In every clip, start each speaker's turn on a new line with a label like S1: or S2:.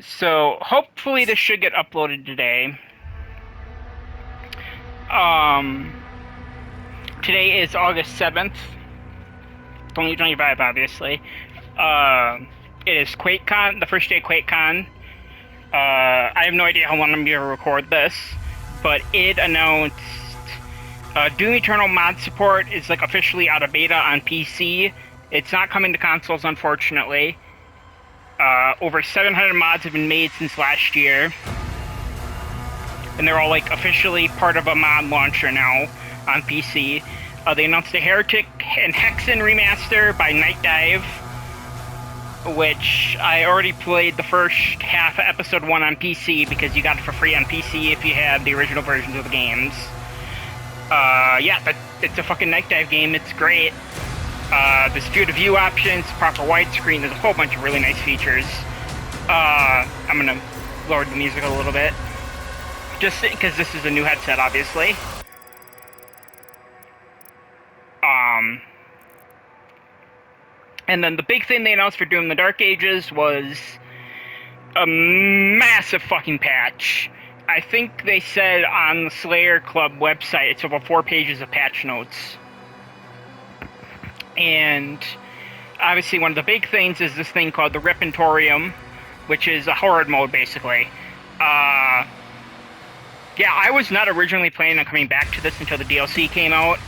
S1: So hopefully this should get uploaded today. Today is August 7th, 2025, obviously. It is QuakeCon, the first day of QuakeCon. I have no idea how long I'm going to record this, but it announced Doom Eternal mod support is like officially out of beta on PC. It's not coming to consoles, unfortunately. Over 700 mods have been made since last year, and they're all like officially part of a mod launcher now on PC. They announced a Heretic and Hexen remaster by Night Dive, which I already played the first half of episode 1 on PC because you got it for free on PC if you had the original versions of the games. Yeah, it's a fucking Night Dive game. It's great. There's field of view options, proper widescreen. There's a whole bunch of really nice features. I'm gonna lower the music a little bit, just because this is a new headset, obviously. And then the big thing they announced for Doom the Dark Ages was a massive fucking patch. I think they said on the Slayer Club website it's over 4 pages of patch notes. And obviously one of the big things is this thing called the Ripatorium, which is a horde mode, basically. Yeah, I was not originally planning on coming back to this until the DLC came out.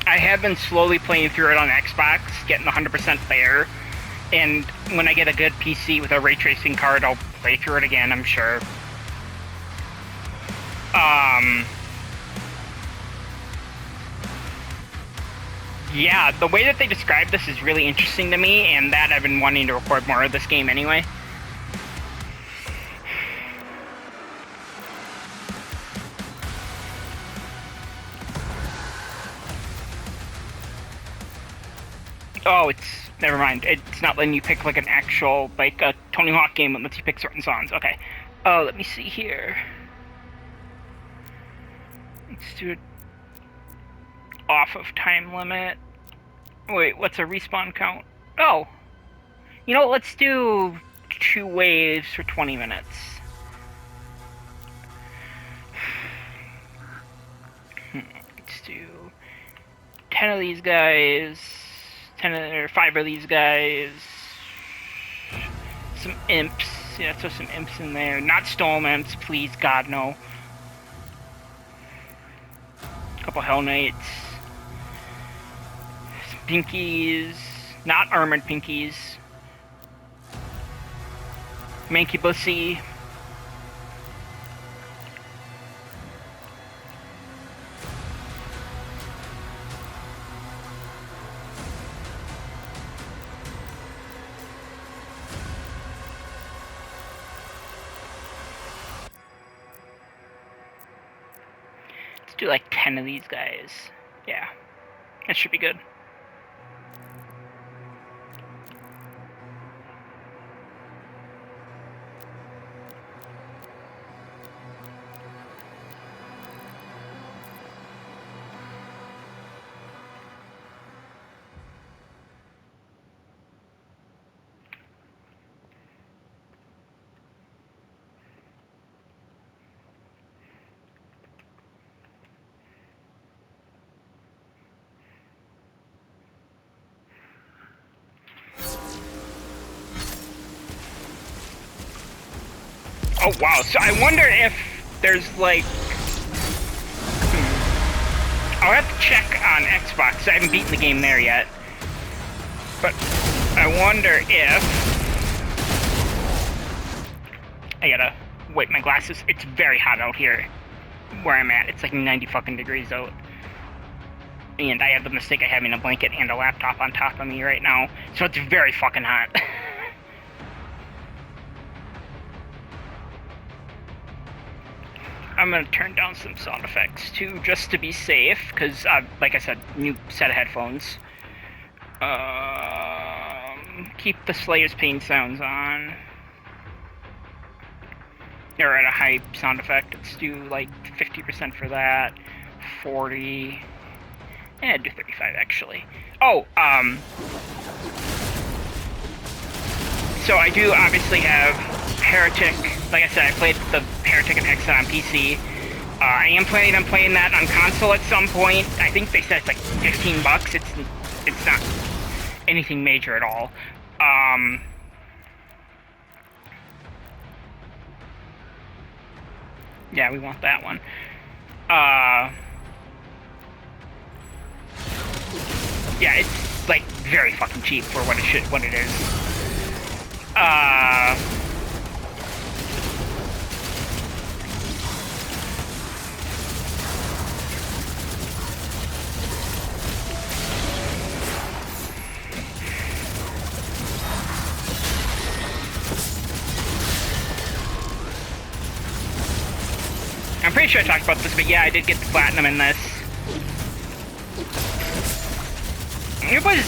S1: I have been slowly playing through it on Xbox, getting 100% there. And when I get a good PC with a ray tracing card, I'll play through it again, I'm sure. Yeah, the way that they describe this is really interesting to me, and that I've been wanting to record more of this game anyway. Oh, never mind. It's not letting you pick like an actual, like a Tony Hawk game that lets you pick certain songs. Okay. Oh, let me see here. Let's do it off of time limit. Wait, what's a respawn count? Oh. You know what, let's do 2 waves for 20 minutes. Let's do 10 of these guys. 5 of these guys. Some imps. Yeah, throw some imps in there. Not storm imps, please, God, no. A couple Hell Knights. Some pinkies. Not armored pinkies. Manky Bussy. Do like 10 of these guys. Yeah, that should be good. Oh wow, so I wonder if there's like... I'll have to check on Xbox, I haven't beaten the game there yet. But I wonder if... I gotta wipe my glasses. It's very hot out here where I'm at. It's like 90 fucking degrees out. And I have the mistake of having a blanket and a laptop on top of me right now. So it's very fucking hot. I'm gonna turn down some sound effects too, just to be safe, because, like I said, new set of headphones. Keep the Slayer's Pain sounds on. They're at a high sound effect. Let's do like 50% for that. 40. Do 35 actually. Oh, So I do obviously have Heretic. Like I said, I played the Heretic and Hexen on PC. I am planning on playing that on console at some point. I think they said it's like $15. It's not anything major at all. Yeah, we want that one. Yeah, it's like very fucking cheap for what it is. I'm pretty sure I talked about this, but yeah, I did get the platinum in this. It was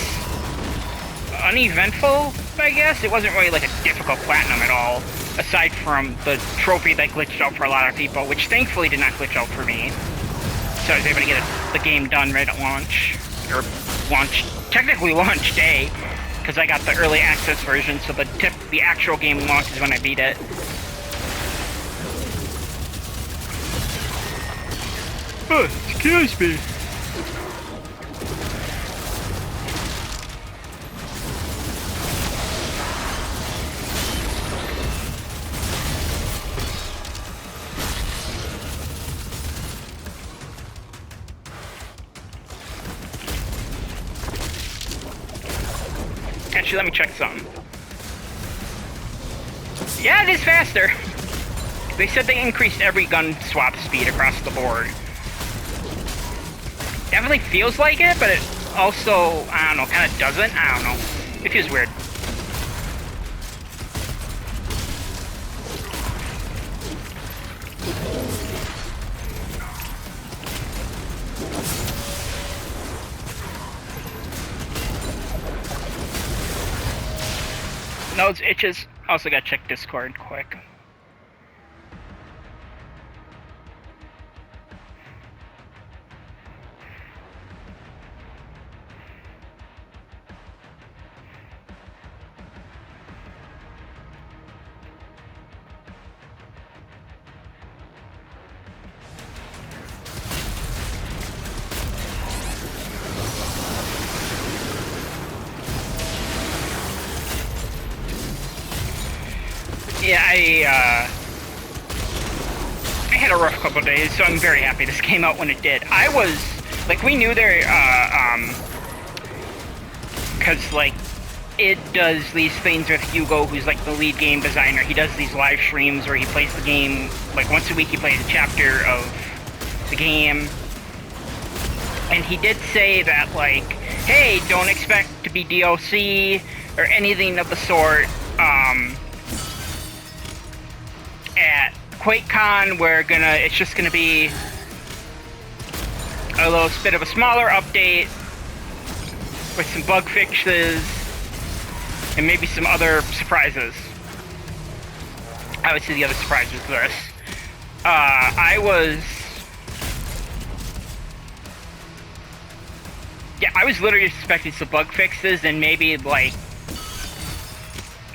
S1: uneventful, I guess. It wasn't really like a difficult platinum at all, aside from the trophy that glitched out for a lot of people, which thankfully did not glitch out for me. So I was able to get the game done right at launch, or technically launch day, because I got the early access version, so the actual game launches when I beat it. Oh, excuse me. Actually, let me check something. Yeah, it is faster. They said they increased every gun swap speed across the board. Definitely feels like it, but it also, I don't know, kind of doesn't. I don't know. It feels weird. Nose itches. Also gotta check Discord quick. Yeah, I had a rough couple days, so I'm very happy this came out when it did. I was, like, we knew there, because, like, it does these things with Hugo, who's, like, the lead game designer. He does these live streams where he plays the game, like, once a week he plays a chapter of the game. And he did say that, like, hey, don't expect to be DLC or anything of the sort, at QuakeCon, it's just gonna be a little bit of a smaller update with some bug fixes and maybe some other surprises. Obviously the other surprise was this. I was literally expecting some bug fixes and maybe like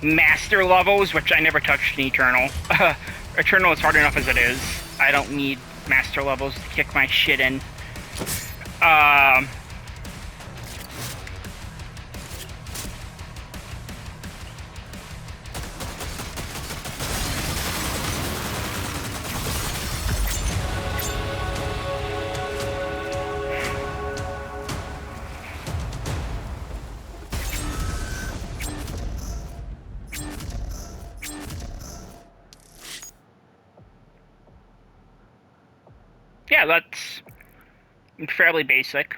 S1: master levels, which I never touched in Eternal. Eternal is hard enough as it is. I don't need master levels to kick my shit in. Yeah, that's fairly basic.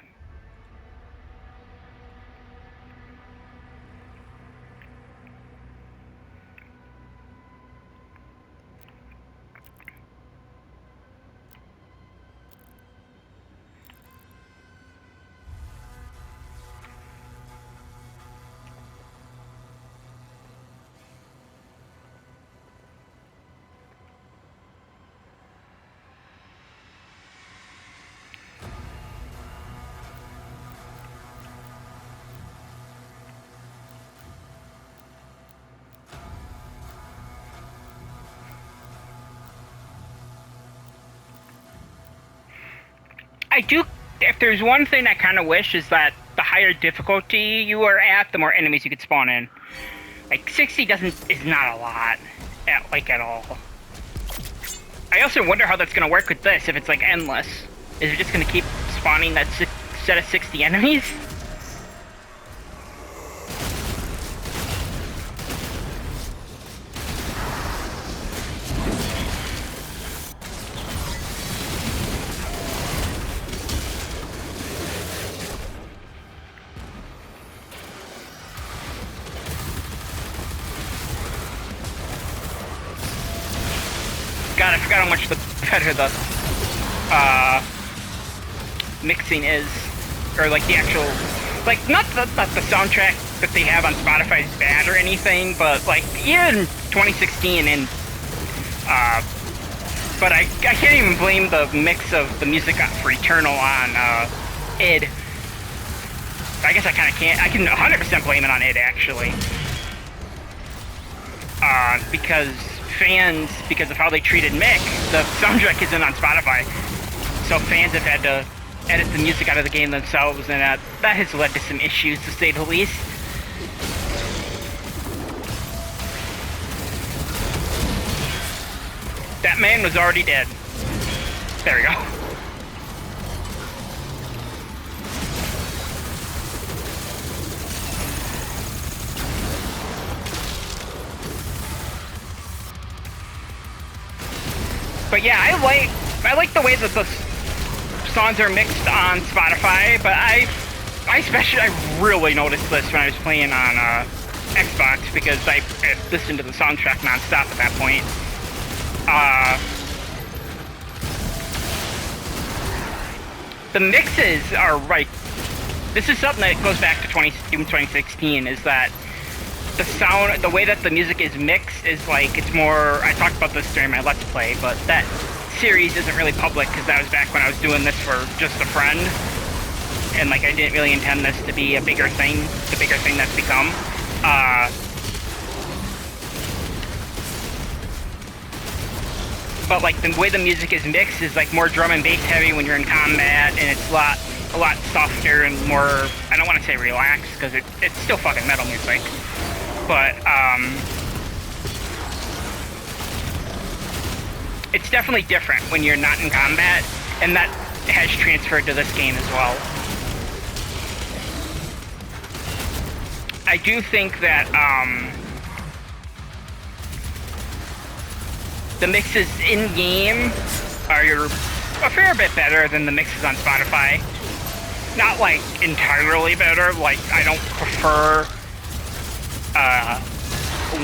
S1: I do. If there's one thing I kind of wish is that the higher difficulty you are at, the more enemies you could spawn in. Like 60 is not a lot, at all. I also wonder how that's gonna work with this if it's like endless. Is it just gonna keep spawning that set of 60 enemies? God, I forgot how much better the mixing is, or like the actual, like not the soundtrack that they have on Spotify is bad or anything, but like even 2016 and but I can't even blame the mix of the music for Eternal on id. I guess I kind of can't. I can 100% blame it on id actually, because of how they treated Mick, the soundtrack isn't on Spotify, so fans have had to edit the music out of the game themselves, and that has led to some issues, to say the least. That man was already dead. There we go. But yeah, I like the way that the songs are mixed on Spotify, but I really noticed this when I was playing on Xbox, because I listened to the soundtrack non-stop at that point. The mixes are right. This is something that goes back to 2016, is that the sound, the way that the music is mixed is like, it's more, I talked about this during my Let's Play, but that series isn't really public because that was back when I was doing this for just a friend, and like I didn't really intend this to be a bigger thing, the bigger thing that's become. But like the way the music is mixed is like more drum and bass heavy when you're in combat, and it's a lot softer and more, I don't want to say relaxed because it's still fucking metal music, but it's definitely different when you're not in combat, and that has transferred to this game as well. I do think that the mixes in-game are a fair bit better than the mixes on Spotify. Not like entirely better, like I don't prefer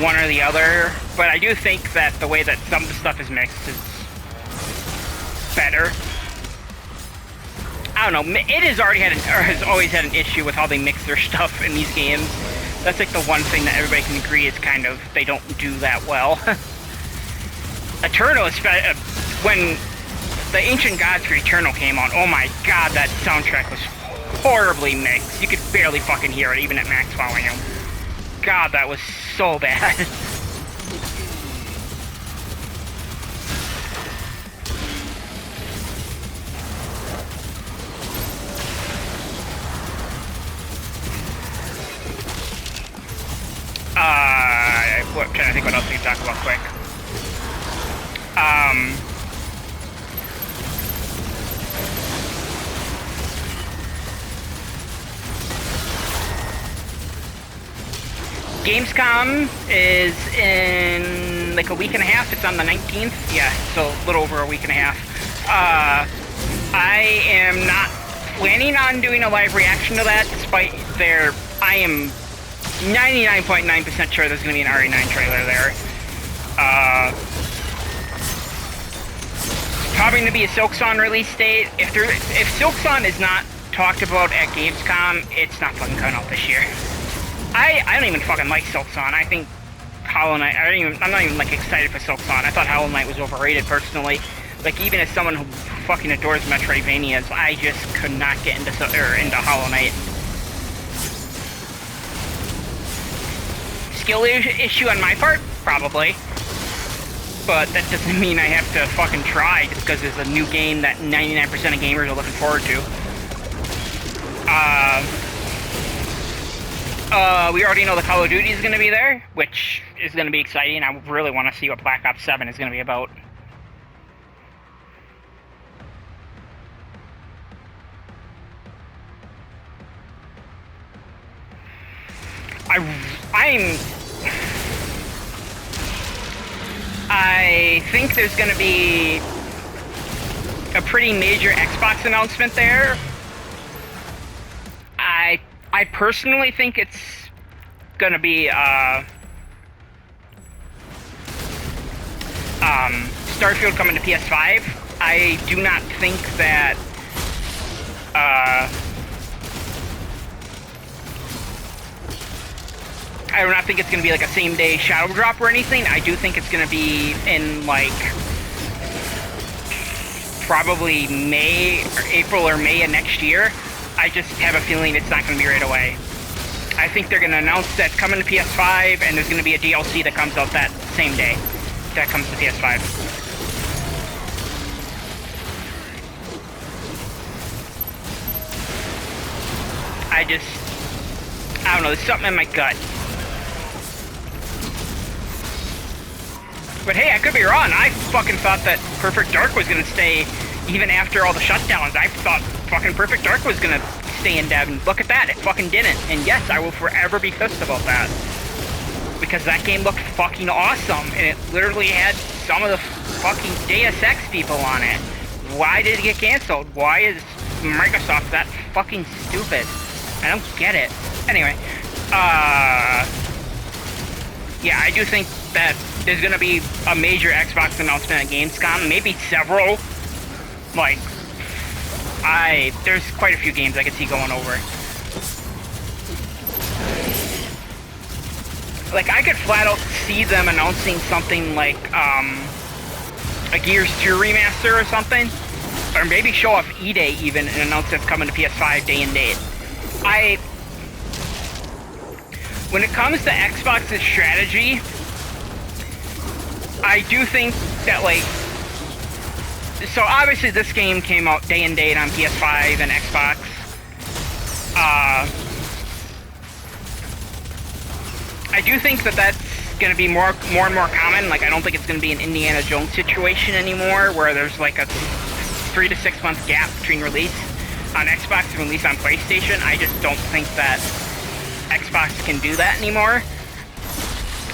S1: one or the other, but I do think that the way that some of the stuff is mixed is better. I don't know, it has always had an issue with how they mix their stuff in these games. That's like the one thing that everybody can agree is kind of, they don't do that well. Eternal, when the Ancient Gods for Eternal came on, oh my god, that soundtrack was horribly mixed. You could barely fucking hear it, even at max volume. God, that was so bad. I'm trying to think what else we can talk about quick. Gamescom is in like a week and a half. It's on the 19th. Yeah, so a little over a week and a half. I am not planning on doing a live reaction to that, despite I am 99.9% sure there's going to be an RE9 trailer there. Probably going to be a Silksong release date. If Silksong is not talked about at Gamescom, it's not fucking coming out this year. I don't even fucking like Silksong. I think Hollow Knight, I'm not even like excited for Silksong. I thought Hollow Knight was overrated personally. Like, even as someone who fucking adores Metroidvanias, I just could not get into Hollow Knight. Skill issue on my part? Probably. but that doesn't mean I have to fucking try just because it's a new game that 99% of gamers are looking forward to. We already know the Call of Duty is going to be there, which is going to be exciting. I really want to see what Black Ops 7 is going to be about. I think there's going to be a pretty major Xbox announcement there. I personally think it's going to be Starfield coming to PS5. I do not think that I do not think it's going to be like a same-day shadow drop or anything. I do think it's going to be in, like, probably April or May of next year. I just have a feeling it's not going to be right away. I think they're going to announce that it's coming to PS5, and there's going to be a DLC that comes out that same day that comes to PS5. I don't know, there's something in my gut. But hey, I could be wrong. I fucking thought that Perfect Dark was gonna stay even after all the shutdowns. I thought fucking Perfect Dark was gonna stay in dev, and look at that, it fucking didn't. And yes, I will forever be pissed about that. Because that game looked fucking awesome, and it literally had some of the fucking Deus Ex people on it. Why did it get canceled? Why is Microsoft that fucking stupid? I don't get it. Anyway, yeah, I do think that there's gonna be a major Xbox announcement at Gamescom, maybe several. Like, there's quite a few games I could see going over. Like, I could flat out see them announcing something like, a Gears 2 remaster or something. Or maybe show off E-Day even and announce it's coming to PS5 day and date. When it comes to Xbox's strategy, I do think that, like, so obviously this game came out day and date on PS5 and Xbox. I do think that that's going to be more and more common. Like, I don't think it's going to be an Indiana Jones situation anymore, where there's like a 3 to 6 month gap between release on Xbox and release on PlayStation. I just don't think that Xbox can do that anymore.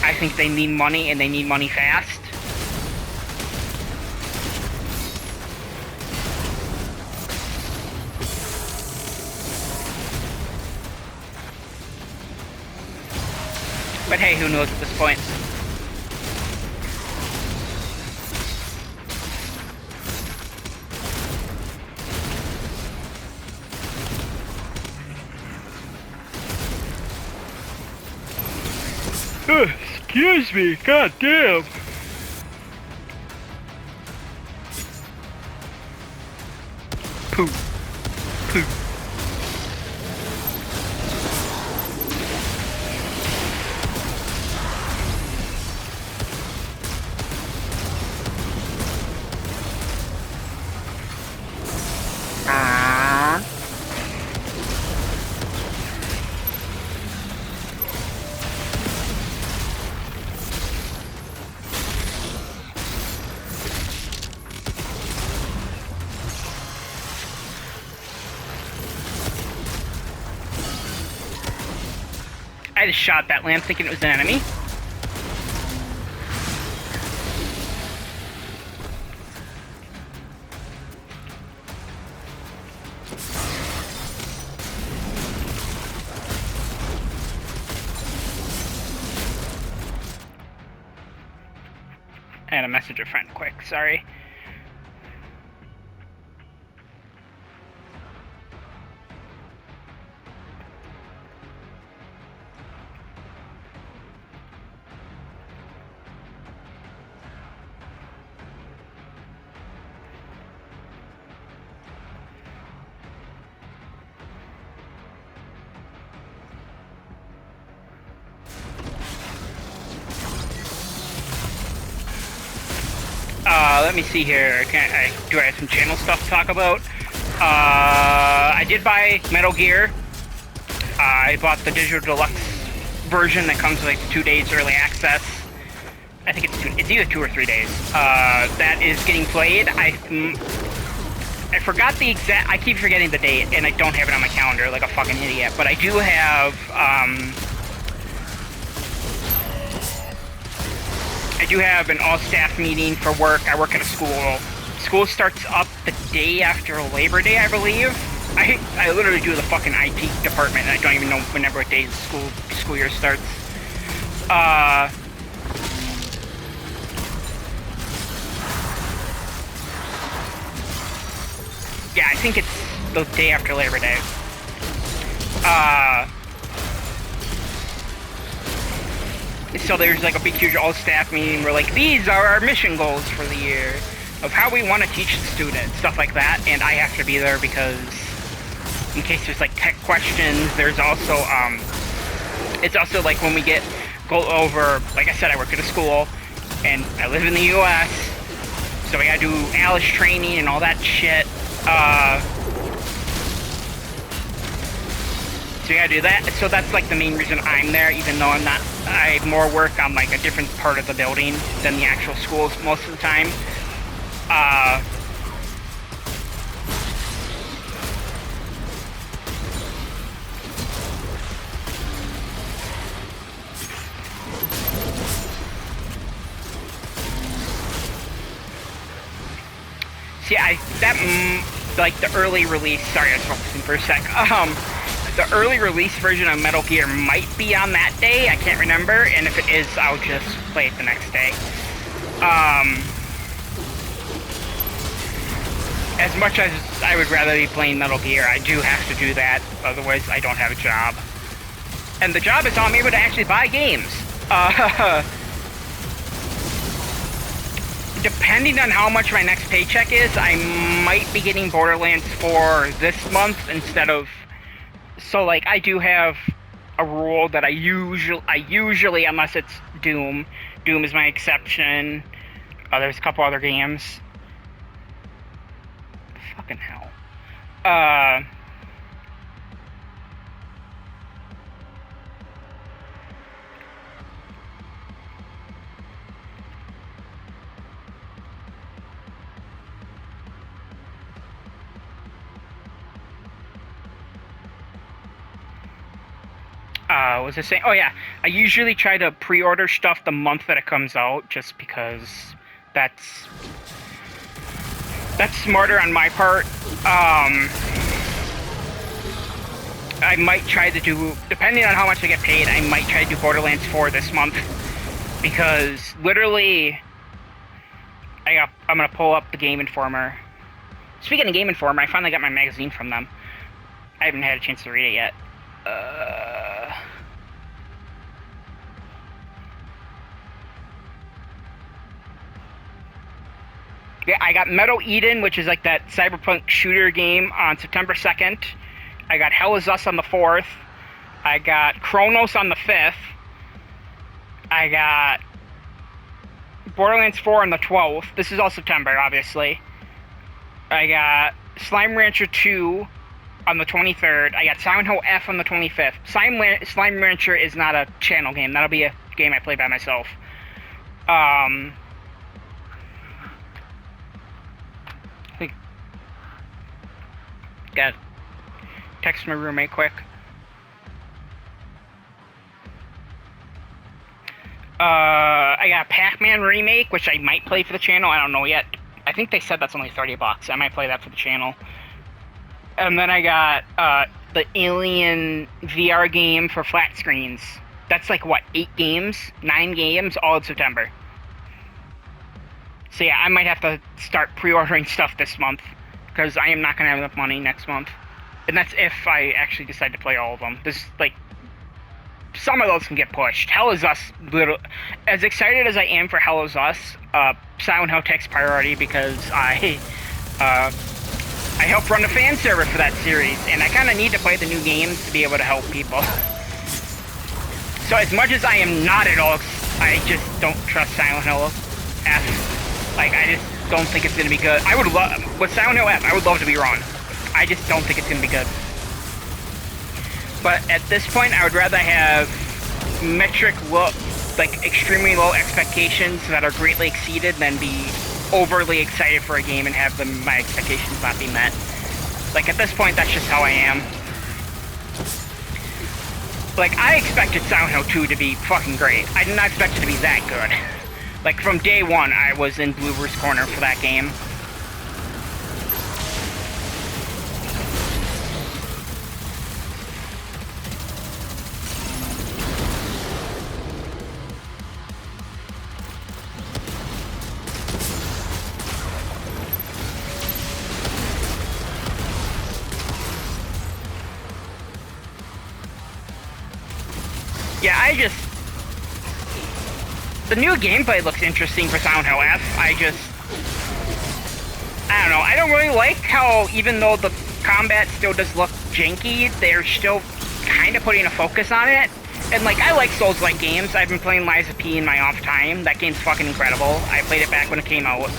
S1: I think they need money, and they need money fast. But hey, who knows at this point? Excuse me, goddamn. Poop. Poop. I just shot that lamp thinking it was an enemy. I had to message a friend quick, sorry. let me see here. Do I have some channel stuff to talk about? I did buy Metal Gear. I bought the digital deluxe version that comes with like 2 days early access. I think it's either 2 or 3 days. That is getting played. I forgot the exact. I keep forgetting the date, and I don't have it on my calendar like a fucking idiot. But I do have. I do have an all-staff meeting for work. I work at a school. School starts up the day after Labor Day, I believe. I literally do the fucking IT department, and I don't even know whenever what day the school year starts. Yeah, I think it's the day after Labor Day. So there's like a big, huge all-staff meeting where like, these are our mission goals for the year of how we want to teach the students, stuff like that, and I have to be there because in case there's like tech questions, there's also, it's also like when we go over, like I said, I work at a school, and I live in the US, so we gotta do ALICE training and all that shit. So you gotta do that. So that's like the main reason I'm there, even though I more work on like a different part of the building than the actual schools most of the time. See, like the early release, sorry, I was focusing for a sec. The early release version of Metal Gear might be on that day, I can't remember, and if it is, I'll just play it the next day. As much as I would rather be playing Metal Gear, I do have to do that, otherwise I don't have a job. And the job is I'm able to actually buy games. Depending on how much my next paycheck is, I might be getting Borderlands 4 this month instead of... So, like, I do have a rule that I usually, unless it's Doom is my exception. There's a couple other games. Fucking hell. What was I saying? Oh yeah, I usually try to pre-order stuff the month that it comes out, just because that's smarter on my part. I might try to do, depending on how much I get paid, I might try to do Borderlands 4 this month, because literally, I'm gonna pull up the Game Informer. Speaking of Game Informer, I finally got my magazine from them. I haven't had a chance to read it yet. Yeah, I got Metal Eden, which is like that cyberpunk shooter game, on September 2nd. I got Hell Is Us on the 4th. I got Chronos on the 5th. I got Borderlands 4 on the 12th. This is all September, obviously. I got Slime Rancher 2 on the 23rd. I got Silent Hill F on the 25th. Slime Rancher is not a channel game. That'll be a game I play by myself. I think... Gotta text my roommate quick. I got a Pac-Man remake, which I might play for the channel. I don't know yet. I think they said that's only $30. I might play that for the channel. And then I got the Alien VR game for flat screens. That's like, what, 8 games? 9 games, all in September. So yeah, I might have to start pre-ordering stuff this month, because I am not going to have enough money next month. And that's if I actually decide to play all of them. There's, like, some of those can get pushed. Hell Is Us, as excited as I am for Hell Is Us, Silent Hill takes priority, because I help run the fan server for that series, and I kind of need to play the new games to be able to help people. So as much as I am not at all, I just don't trust Silent Hill F. Like, don't think it's gonna be good. I would love, with Silent Hill F, I would love to be wrong. I just don't think it's gonna be good. But at this point, I would rather have metric low, like extremely low expectations that are greatly exceeded than be overly excited for a game and have my expectations not be met. Like, at this point, that's just how I am. Like, I expected Silent Hill 2 to be fucking great. I did not expect it to be that good. Like, from day one, I was in Bloober's corner for that game. Yeah, the new gameplay looks interesting for Silent Hill F. I don't know. I don't really like how, even though the combat still does look janky, they're still kind of putting a focus on it. And, like, I like Souls-like games. I've been playing Lies of P in my off time. That game's fucking incredible. I played it back when it came out.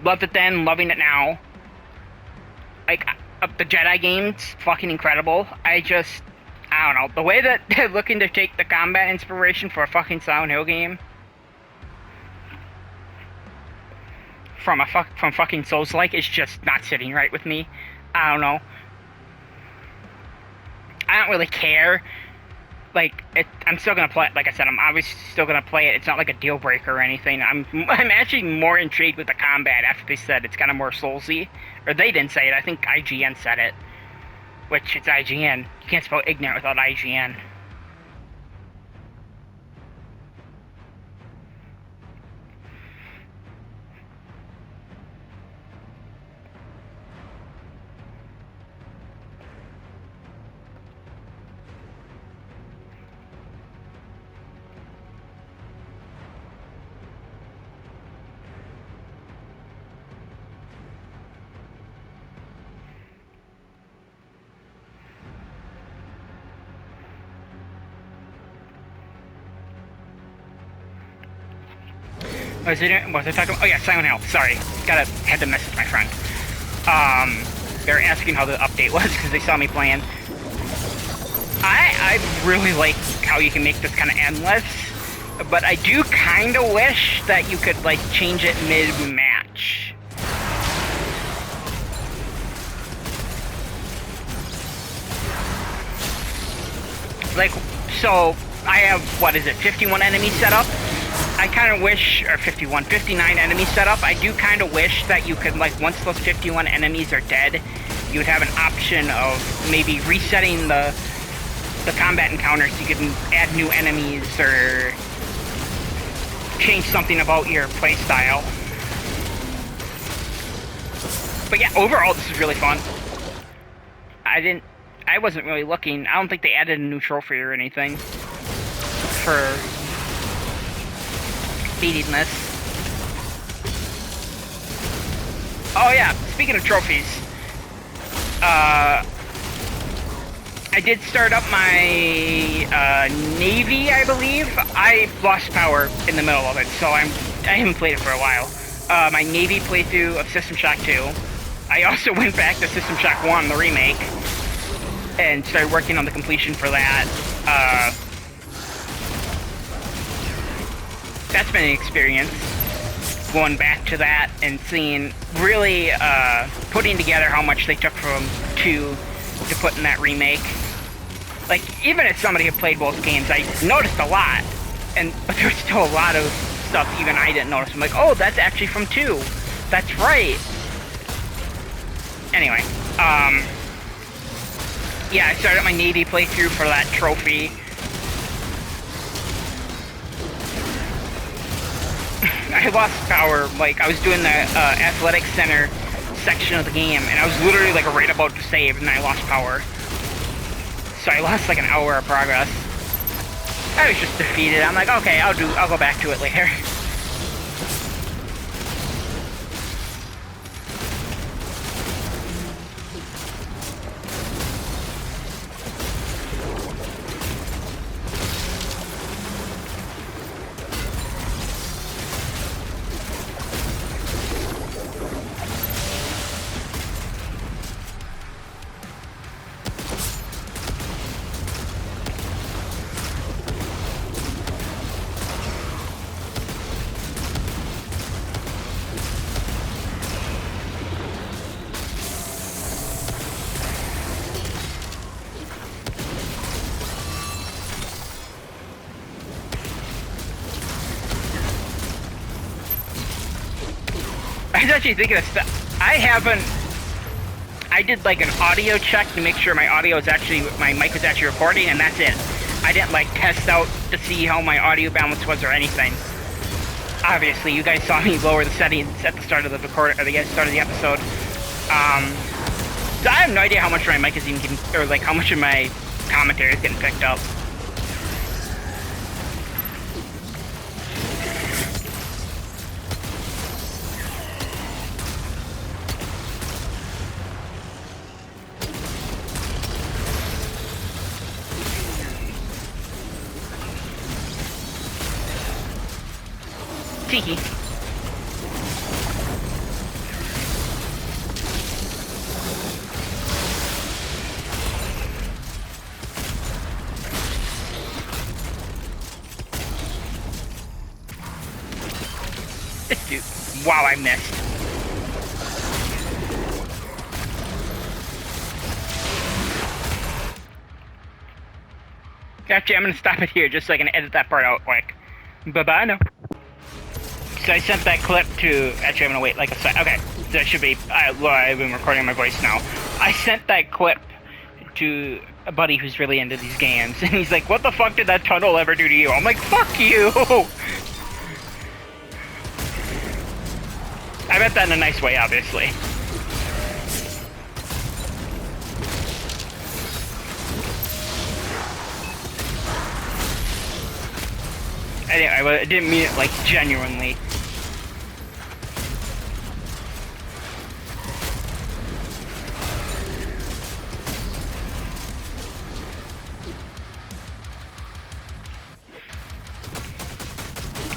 S1: Loved it then, loving it now. Like, the Jedi game's fucking incredible. I don't know. The way that they're looking to take the combat inspiration for a fucking Silent Hill game from fucking Souls-like is just not sitting right with me. I don't know. I don't really care. Like, I'm still gonna play it. Like I said, I'm obviously still gonna play it. It's not like a deal breaker or anything. I'm actually more intrigued with the combat after they said it's kind of more Soulsy. Or they didn't say it. I think IGN said it. Which, it's IGN. You can't spell ignorant without IGN. Was I talking about? Oh yeah, Silent Hill. Sorry. Had to message my friend. They're asking how the update was because they saw me playing. I really like how you can make this kind of endless, but I do kind of wish that you could, like, change it mid-match. Like, so, I have, 51 enemies set up? I kind of wish, or 59 enemies set up. I do kind of wish that you could, like, once those 51 enemies are dead, you would have an option of maybe resetting the combat encounters so you can add new enemies or change something about your playstyle. But yeah, overall this is really fun. I wasn't really looking. I don't think they added a new trophy or anything for beating this. Oh yeah, speaking of trophies, I did start up my Navy, I believe. I lost power in the middle of it, so I haven't played it for a while. My Navy playthrough of System Shock 2. I also went back to System Shock 1, the remake, and started working on the completion for that. That's been an experience, going back to that and seeing, really putting together how much they took from 2 to put in that remake. Like, even as somebody who played both games, I noticed a lot, but there's still a lot of stuff even I didn't notice. I'm like, oh, that's actually from 2. That's right. Anyway, yeah, I started my Navy playthrough for that trophy. I lost power. Like, I was doing the athletic center section of the game, and I was literally, like, right about to save, and I lost power. So I lost, like, an hour of progress. I was just defeated. I'm like, okay, I'll go back to it later. was actually thinking of stuff. I did like an audio check to make sure my mic was actually recording, and that's it. I didn't like test out to see how my audio balance was or anything. Obviously, you guys saw me lower the settings at the start of the start of the episode. So I have no idea how much my mic is even getting, or like how much of my commentary is getting picked up. Tiki. This dude. Wow, I missed. Actually, I'm gonna stop it here just so I can edit that part out quick. Bye-bye now. So I sent that clip to... Actually, I'm gonna wait like a sec. Okay, that should be... I've been recording my voice now. I sent that clip to a buddy who's really into these games, and he's like, what the fuck did that tunnel ever do to you? I'm like, fuck you! I meant that in a nice way, obviously. I didn't mean it, like, genuinely.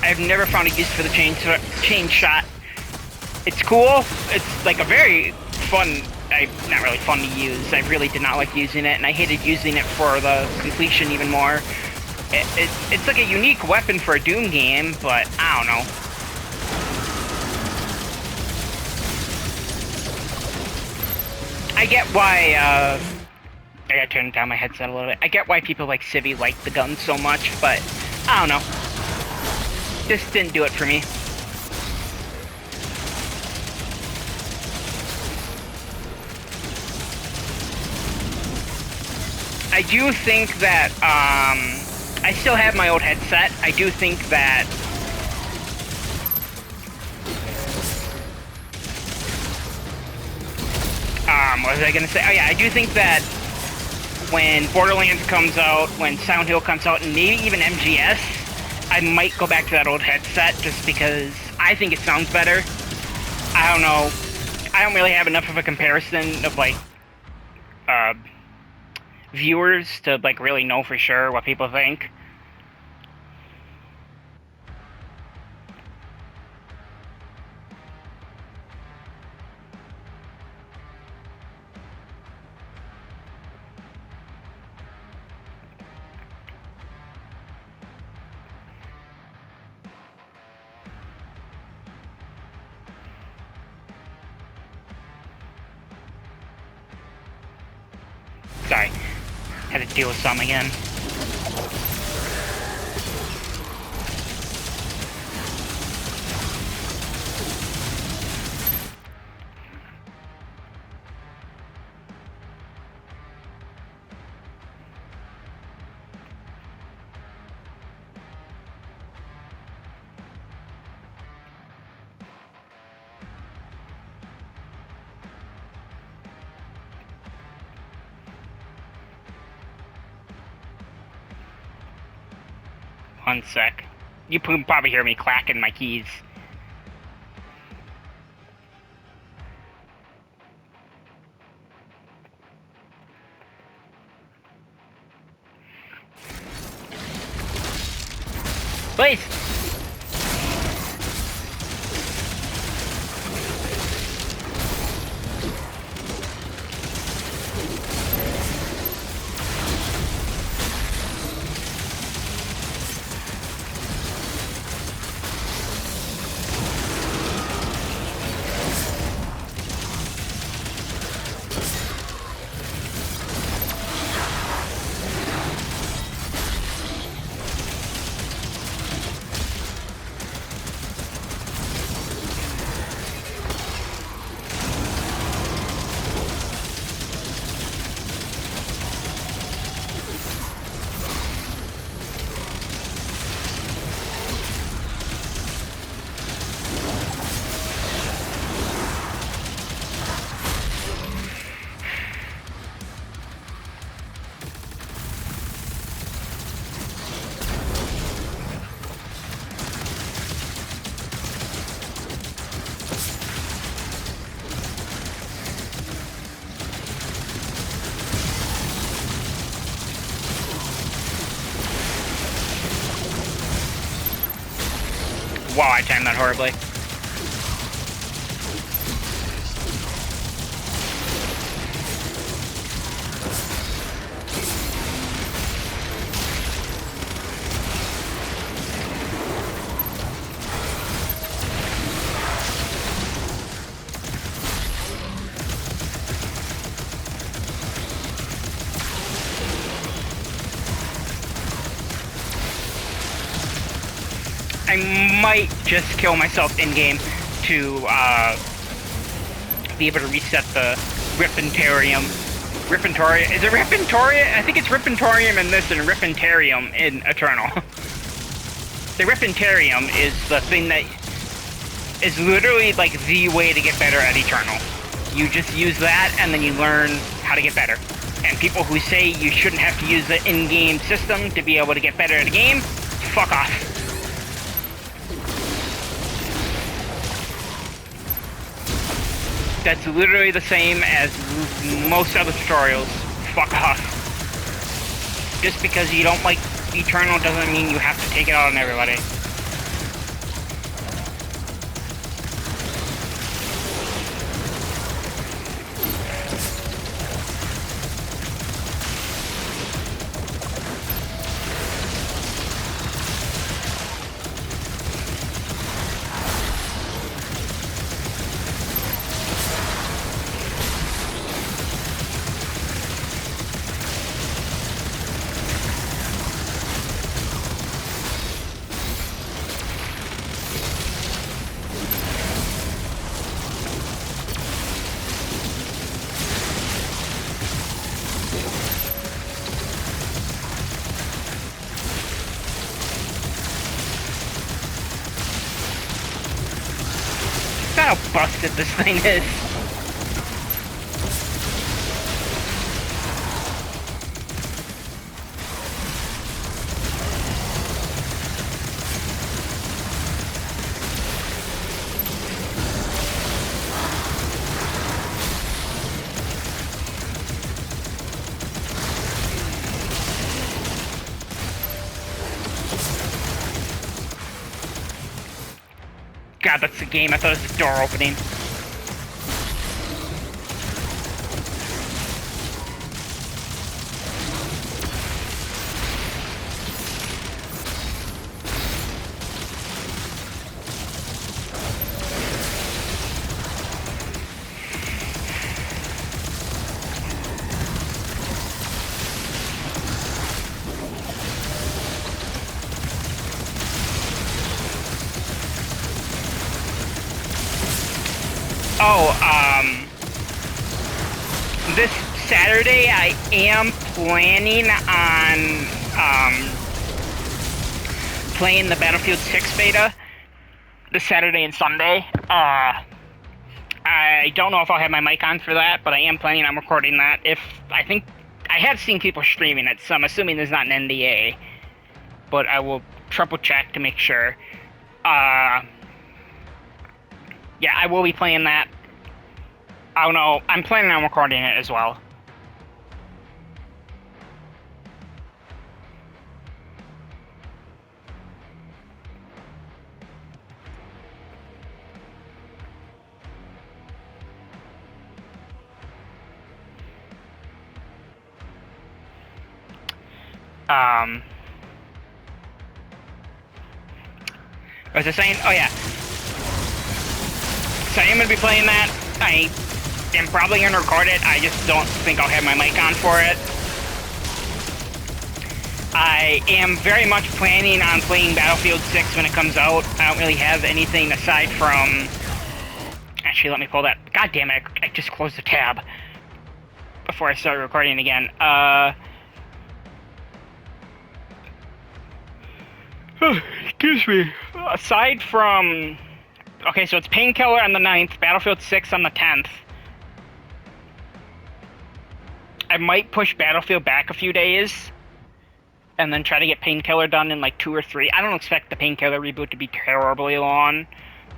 S1: I've never found a use for the chain shot. It's cool. It's like a very fun, not really fun to use. I really did not like using it, and I hated using it for the completion even more. It's like a unique weapon for a Doom game, but I don't know. I get why, I gotta turn down my headset a little bit. I get why people like Civvy like the gun so much, but I don't know. This didn't do it for me. I do think that, I still have my old headset. I do think that... what was I gonna say? Oh yeah, I do think that when Borderlands comes out, when Silent Hill comes out, and maybe even MGS, I might go back to that old headset just because I think it sounds better. I don't know. I don't really have enough of a comparison of, like, viewers to, like, really know for sure what people think. Sorry. Had to deal with some again. One sec. You can probably hear me clacking my keys. Please! Wow, I timed that horribly. I might just kill myself in-game to be able to reset the Ripatorium. Ripatorium? Is it Ripatorium? I think it's Ripatorium in this and Ripatorium in Eternal. The Ripatorium is the thing that is literally like the way to get better at Eternal. You just use that and then you learn how to get better. And people who say you shouldn't have to use the in-game system to be able to get better at a game, fuck off. That's literally the same as most other tutorials. Fuck off. Just because you don't like Eternal doesn't mean you have to take it out on everybody. How busted this thing is. God, that's the game. I thought it was the door opening. Oh, this Saturday I am planning on, playing the Battlefield 6 beta. This Saturday and Sunday. I don't know if I'll have my mic on for that, but I am planning on recording that. I think, I have seen people streaming it, so I'm assuming there's not an NDA. But I will triple check to make sure. Yeah, I will be playing that. I don't know. I'm planning on recording it as well. What was I saying? Oh yeah. So I am going to be playing that. I am probably going to record it. I just don't think I'll have my mic on for it. I am very much planning on playing Battlefield 6 when it comes out. I don't really have anything aside from... Actually, let me pull that. God damn it, I just closed the tab before I started recording again. Excuse me. Aside from... Okay, so it's Painkiller on the 9th, Battlefield 6 on the 10th. I might push Battlefield back a few days, and then try to get Painkiller done in like 2 or 3. I don't expect the Painkiller reboot to be terribly long.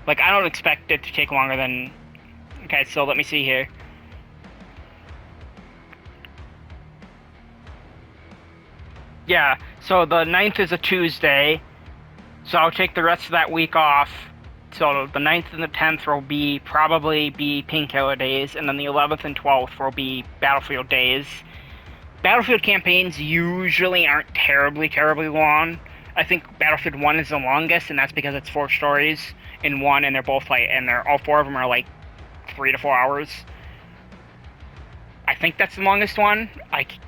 S1: Like, I don't expect it to take longer than... Okay, so let me see here. Yeah, so the 9th is a Tuesday. So I'll take the rest of that week off. So the 9th and the 10th will probably be Painkiller days, and then the 11th and 12th will be Battlefield days. Battlefield campaigns usually aren't terribly long. I think Battlefield 1 is the longest, and that's because it's 4 stories in one, and they're both all 4 of them are like 3 to 4 hours. I think that's the longest one.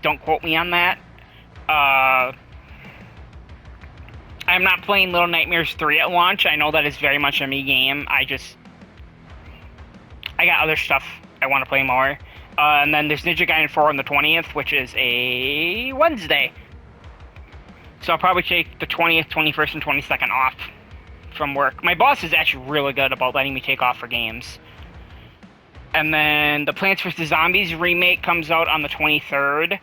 S1: Don't quote me on that. I'm not playing Little Nightmares 3 at launch. I know that is very much a me game. I got other stuff I want to play more. And then there's Ninja Gaiden 4 on the 20th, which is a Wednesday. So I'll probably take the 20th, 21st, and 22nd off from work. My boss is actually really good about letting me take off for games. And then the Plants vs. Zombies remake comes out on the 23rd,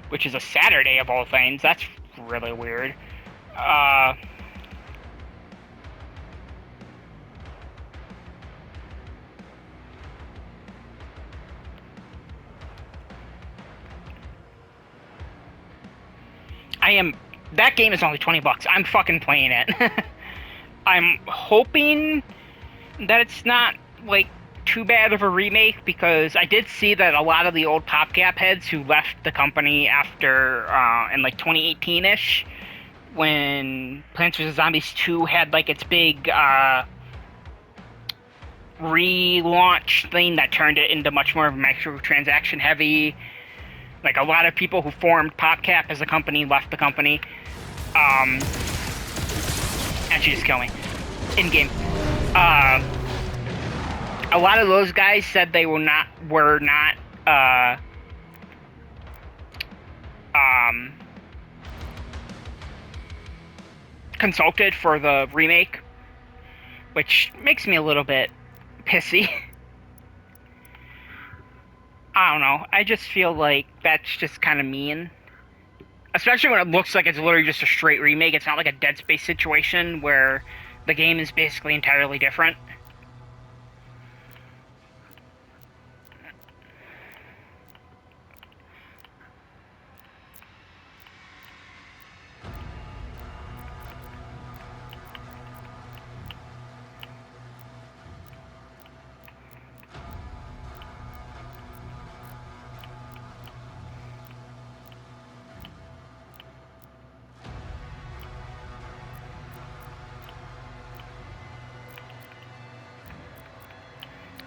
S1: which is a Saturday of all things. That's really weird. I am... That game is only $20. I'm fucking playing it. I'm hoping that it's not, like, too bad of a remake, because I did see that a lot of the old PopGap heads who left the company after, in, like, 2018-ish, when Plants vs. Zombies 2 had, like, its big, relaunch thing that turned it into much more of a microtransaction heavy. Like, a lot of people who formed PopCap as a company left the company. And she just killed me. In-game. A lot of those guys said they were not consulted for the remake, which makes me a little bit pissy. I don't know. I just feel like that's just kind of mean. Especially when it looks like it's literally just a straight remake. It's not like a Dead Space situation where the game is basically entirely different.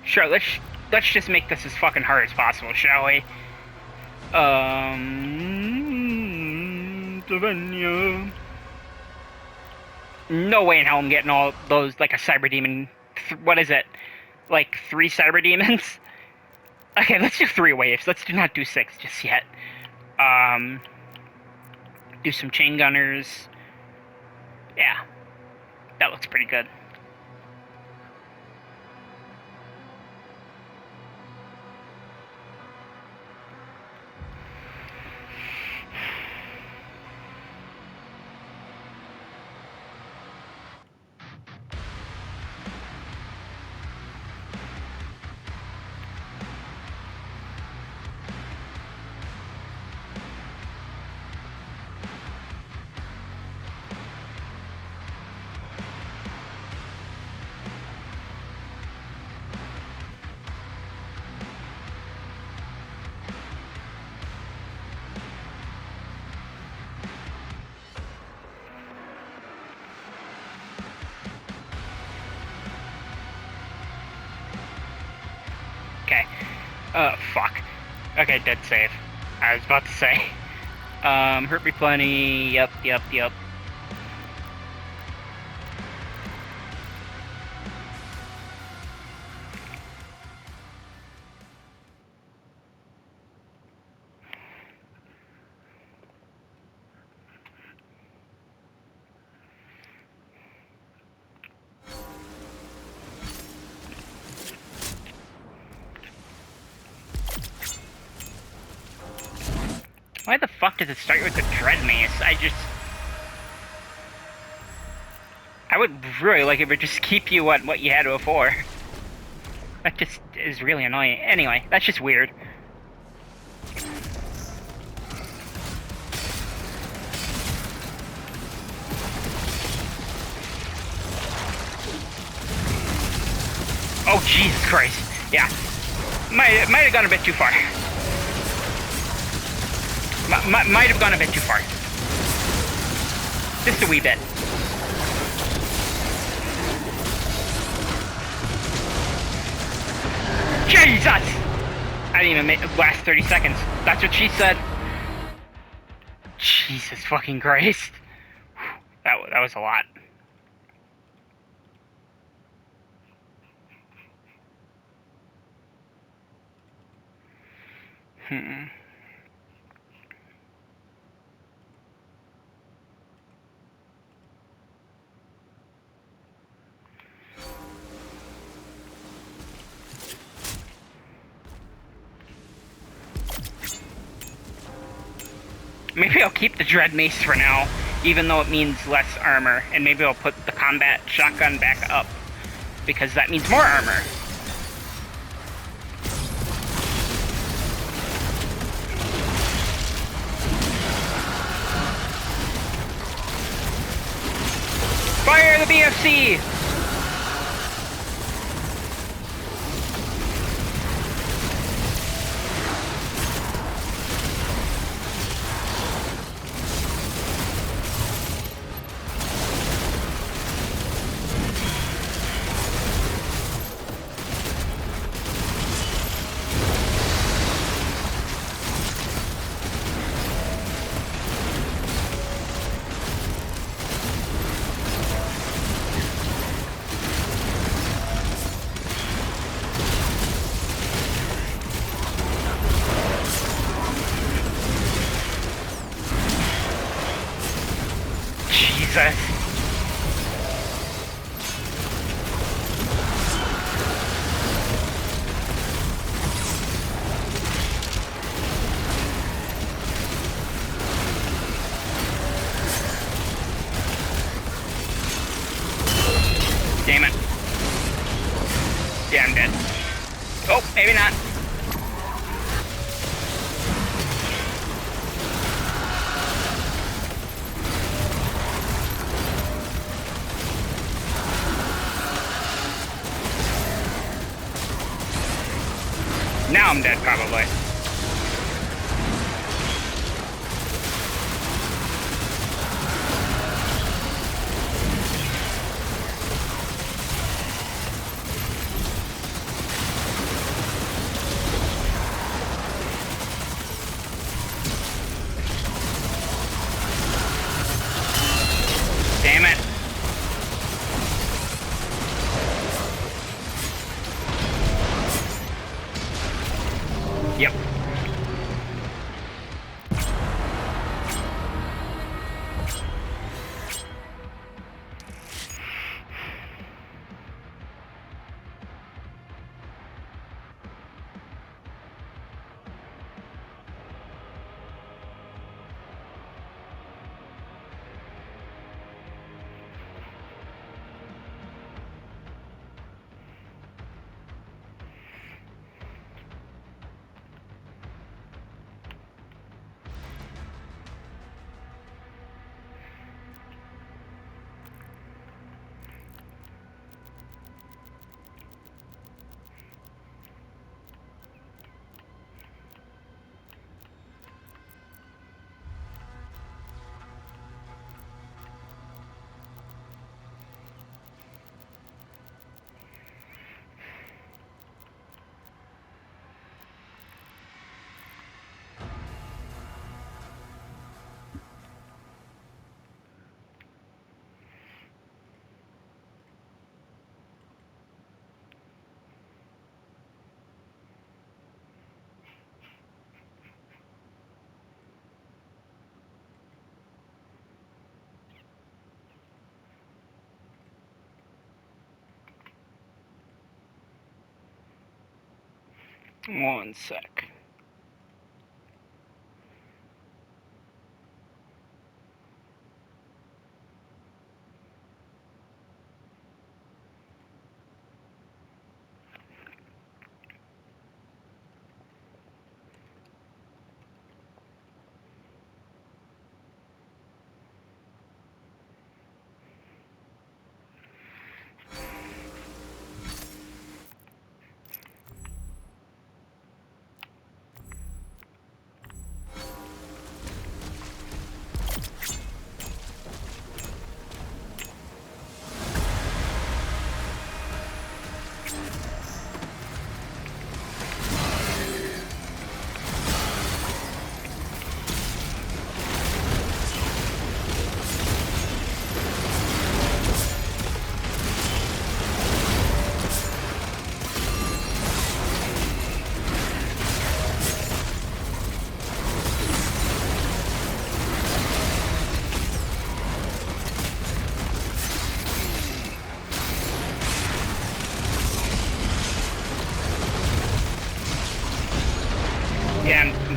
S1: Sure, let's just make this as fucking hard as possible, shall we? No way in hell I'm getting all those, like, a cyber demon. What is it? Like, 3 cyber demons? Okay, let's do 3 waves. Let's not do 6 just yet. Do some chain gunners. Yeah. That looks pretty good. Okay. Fuck. Okay, dead save. I was about to say. Hurt me plenty. Yep. Why the fuck does it start with the Dread Mace? I would really like it to just keep you at what you had before. That just is really annoying. Anyway, that's just weird. Oh, Jesus Christ. Yeah. Might have gone a bit too far. Might have gone a bit too far. Just a wee bit. Jesus! I didn't even make the last 30 seconds. That's what she said. Jesus fucking Christ. That was a lot. Maybe I'll keep the Dread Mace for now, even though it means less armor, and maybe I'll put the combat shotgun back up, because that means more armor. Fire the BFC! Jesus. Damn it. Yeah, I'm dead. Oh, maybe not. Now I'm dead, probably. Damn it. Yep. One sec.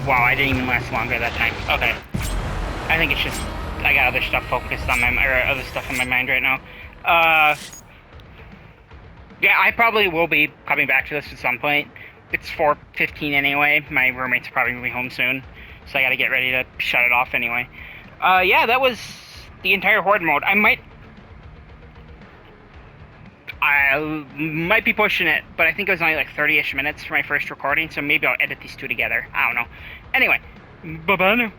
S1: wow, I didn't even last longer that time. Okay. I think it's just I got other stuff focused on other stuff on my mind right now. Yeah, I probably will be coming back to this at some point. It's 4:15 anyway. My roommate's probably gonna be home soon, so I gotta get ready to shut it off anyway. Yeah, that was the entire Horde mode. I might be pushing it, but I think it was only like 30-ish minutes for my first recording, so maybe I'll edit these two together. I don't know. Anyway, bye-bye now.